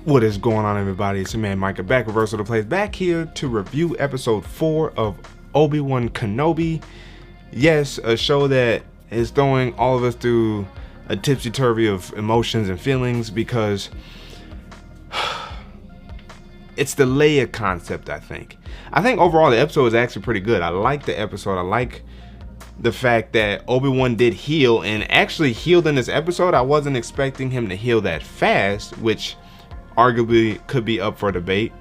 What is going on, everybody? It's your man Micah back with Versatile Plays, back here to review episode 4 of Obi Wan Kenobi. Yes, a show that is throwing all of us through a tipsy-turvy of emotions and feelings because it's the Leia concept. I think overall the episode is actually pretty good. I like the episode. I like the fact that Obi-Wan did heal, and actually healed in this episode. I wasn't expecting him to heal that fast, which arguably could be up for debate.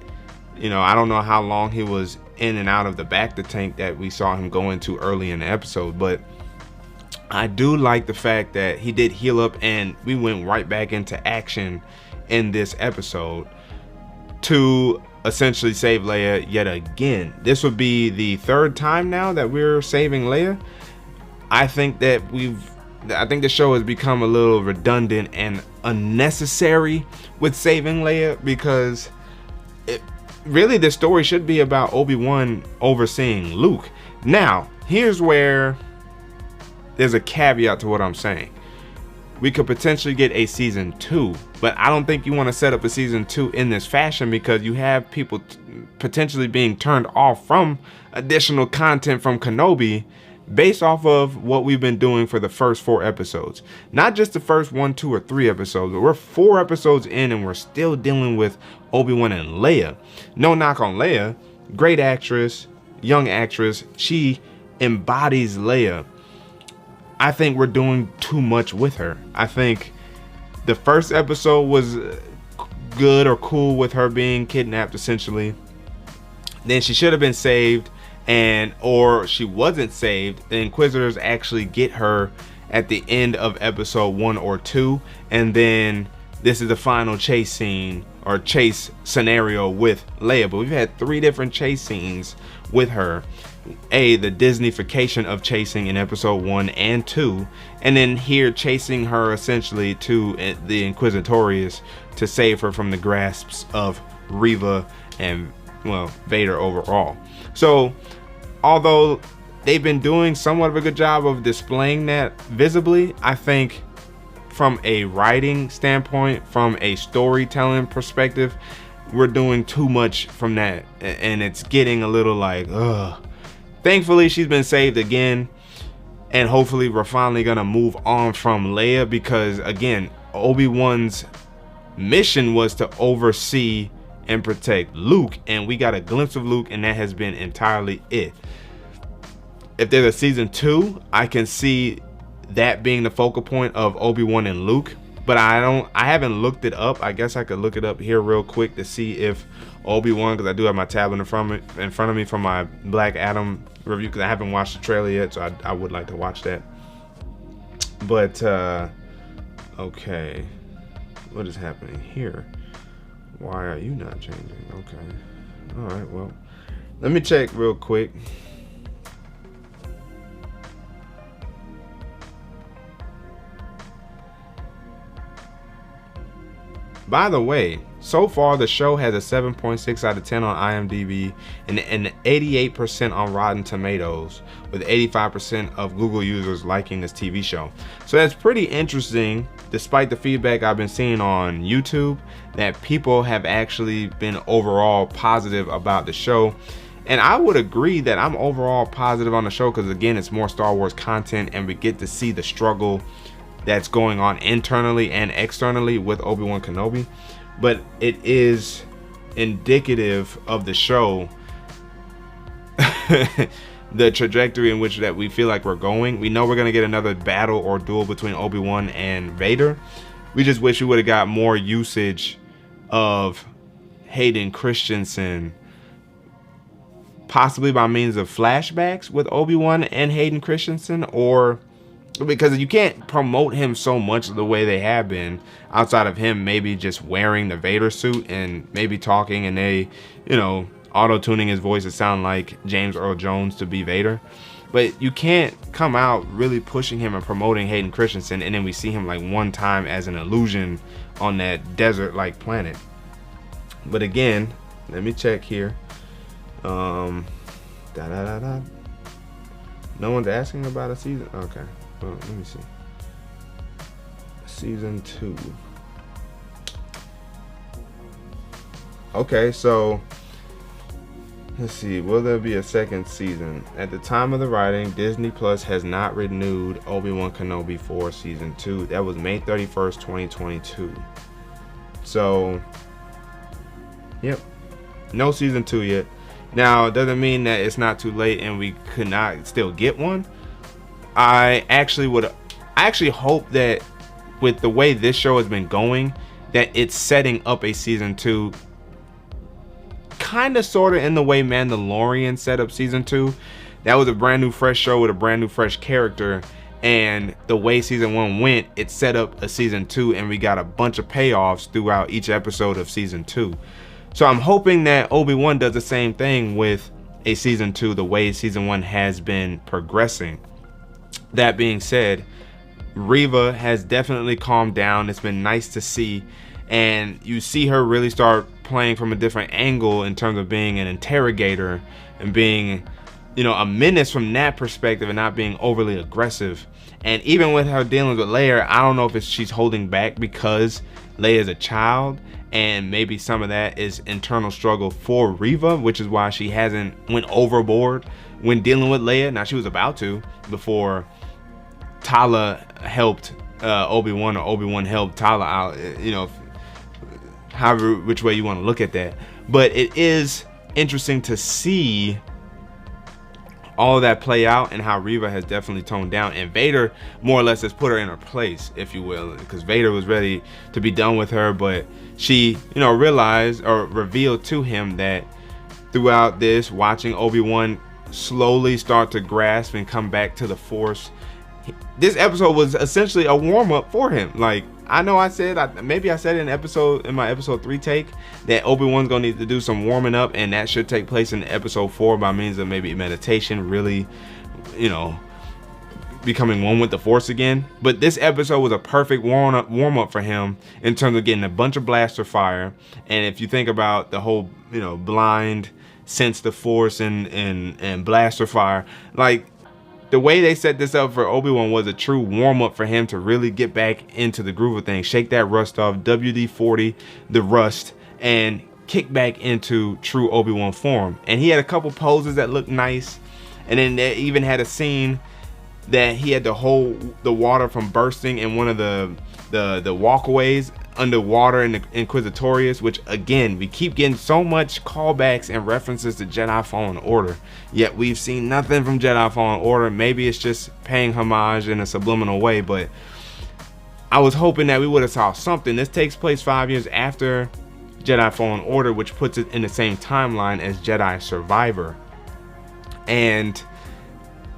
You know, I don't know how long he was in and out of the bacta tank that we saw him go into early in the episode, but I do like the fact that he did heal up and we went right back into action in this episode to essentially save Leia yet again. This would be the third time now that we're saving Leia. I think the show has become a little redundant and unnecessary with saving Leia, because really the story should be about Obi-Wan overseeing Luke. Now, here's where there's a caveat to what I'm saying. We could potentially get a season 2, but I don't think you want to set up a season 2 in this fashion, because you have people potentially being turned off from additional content from Kenobi based off of what we've been doing for the first 4 episodes. Not just the first 1, 2, or 3 episodes, but we're 4 episodes in and we're still dealing with Obi-Wan and Leia. No knock on Leia, great actress, young actress, she embodies Leia. I think we're doing too much with her. I think the first episode was good or cool with her being kidnapped essentially. Then she should have been saved, or she wasn't saved. The Inquisitors actually get her at the end of episode 1 or 2, and then this is the final chase scene or chase scenario with Leia. But we've had 3 different chase scenes with her. The Disneyfication of chasing in episode 1 and 2, and then here chasing her essentially to the Inquisitorius to save her from the grasps of Reva and, well, Vader overall. So although they've been doing somewhat of a good job of displaying that visibly, I think from a writing standpoint, from a storytelling perspective, we're doing too much from that, and it's getting a little like, ugh. Thankfully, she's been saved again, and hopefully we're finally gonna move on from Leia, because again, Obi-Wan's mission was to oversee and protect Luke, and we got a glimpse of Luke, and that has been entirely it. If there's a season 2, I can see that being the focal point of Obi-Wan and Luke, but I haven't looked it up. I guess I could look it up here real quick to see if Obi-Wan, because I do have my tablet in front of me from my Black Adam review, because I haven't watched the trailer yet, so I would like to watch that. But okay, what is happening here? Why are you not changing? Okay, all right, well, let me check real quick. By the way, so far the show has a 7.6 out of 10 on IMDb and 88% on Rotten Tomatoes, with 85% of Google users liking this TV show. So that's pretty interesting, despite the feedback I've been seeing on YouTube, that people have actually been overall positive about the show. And I would agree that I'm overall positive on the show, because again, it's more Star Wars content and we get to see the struggle that's going on internally and externally with Obi Wan Kenobi. But it is indicative of the show, the trajectory in which that we feel like we're going. We know we're going to get another battle or duel between Obi-Wan and Vader. We just wish we would have got more usage of Hayden Christensen, possibly by means of flashbacks with Obi-Wan and Hayden Christensen, or because you can't promote him so much the way they have been outside of him maybe just wearing the Vader suit and maybe talking, and they, you know, auto-tuning his voice to sound like James Earl Jones to be Vader. But you can't come out really pushing him and promoting Hayden Christensen, and then we see him like one time as an illusion on that desert-like planet. But again, let me check here. No one's asking about a season. Okay. Well, let me see. Season 2. Okay, so let's see. Will there be a second season? At the time of the writing, Disney Plus has not renewed Obi Wan Kenobi for season 2. That was May 31st, 2022. So, yep, no season 2 yet. Now, it doesn't mean that it's not too late and we could not still get one. I actually hope that with the way this show has been going, that it's setting up a season 2, kind of sort of in the way Mandalorian set up season 2. That was a brand new fresh show with a brand new fresh character, and the way season 1 went, it set up a season 2, and we got a bunch of payoffs throughout each episode of season 2. So I'm hoping that Obi-Wan does the same thing with a season 2, the way season 1 has been progressing. That being said, Reva has definitely calmed down. It's been nice to see, and you see her really start playing from a different angle in terms of being an interrogator and being, you know, a menace from that perspective and not being overly aggressive. And even with her dealings with Leia, I don't know if she's holding back because Leia is a child, and maybe some of that is internal struggle for Reva, which is why she hasn't went overboard when dealing with Leia. Now, she was about to before Tala helped Obi-Wan, or Obi-Wan helped Tala out, you know, however which way you want to look at that. But it is interesting to see all of that play out and how Reva has definitely toned down, and Vader more or less has put her in her place, if you will, because Vader was ready to be done with her, but she, you know, realized or revealed to him that throughout this, watching Obi-Wan slowly start to grasp and come back to the Force, this episode was essentially a warm-up for him. Like, I know I said, maybe I said in my episode 3 take that Obi-Wan's gonna need to do some warming up, and that should take place in episode 4 by means of maybe meditation, really, you know, becoming one with the Force again. But this episode was a perfect warm up for him in terms of getting a bunch of blaster fire. And if you think about the whole, you know, blind, sense the Force and blaster fire, like, the way they set this up for Obi-Wan was a true warm-up for him to really get back into the groove of things, shake that rust off, WD-40 the rust, and kick back into true Obi-Wan form. And he had a couple poses that looked nice, and then they even had a scene that he had to hold the water from bursting in one of the walkways underwater in the Inquisitorius, which again, we keep getting so much callbacks and references to Jedi Fallen Order, yet we've seen nothing from Jedi Fallen Order. Maybe it's just paying homage in a subliminal way, but I was hoping that we would have saw something. This takes place 5 years after Jedi Fallen Order, which puts it in the same timeline as Jedi Survivor. And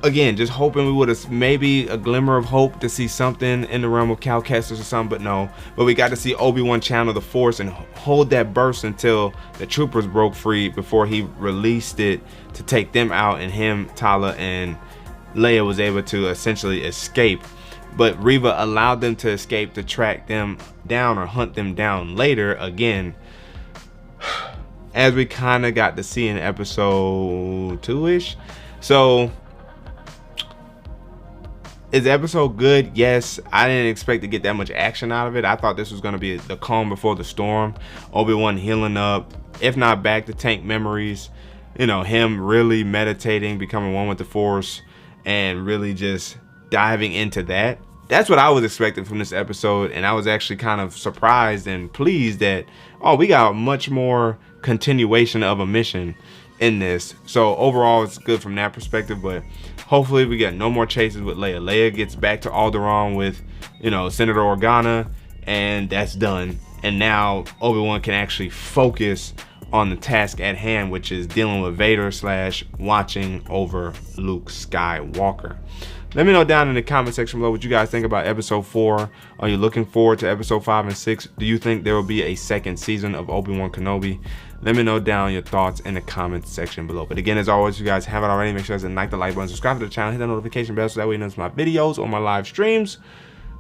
again, just hoping we would have maybe a glimmer of hope to see something in the realm of Cal Kestis or something, but no. But we got to see Obi-Wan channel the Force and hold that burst until the troopers broke free before he released it to take them out, and him, Tala, and Leia was able to essentially escape. But Reva allowed them to escape to track them down or hunt them down later again, as we kind of got to see in episode 2-ish. So, is the episode good? Yes. I didn't expect to get that much action out of it. I thought this was going to be the calm before the storm. Obi-Wan healing up, if not back to tank memories. You know, him really meditating, becoming one with the Force, and really just diving into that. That's what I was expecting from this episode, and I was actually kind of surprised and pleased that, oh, we got much more continuation of a mission in this. So overall, it's good from that perspective, but hopefully we get no more chases with Leia. Leia gets back to Alderaan with, you know, Senator Organa, and that's done. And now Obi-Wan can actually focus on the task at hand, which is dealing with Vader / watching over Luke Skywalker. Let me know down in the comment section below what you guys think about episode 4. Are you looking forward to episode 5 and 6? Do you think there will be a second season of Obi-Wan Kenobi? Let me know down your thoughts in the comment section below. But again, as always, if you guys haven't already, make sure to like the like button, subscribe to the channel, hit that notification bell so that way you know my videos or my live streams.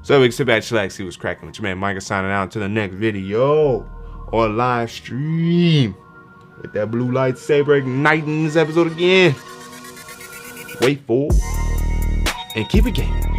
So we can sit back, chillax, see what's cracking. With your man Micah signing out until the next video or live stream. With that blue lightsaber igniting this episode again. Wait for and keep it gaming.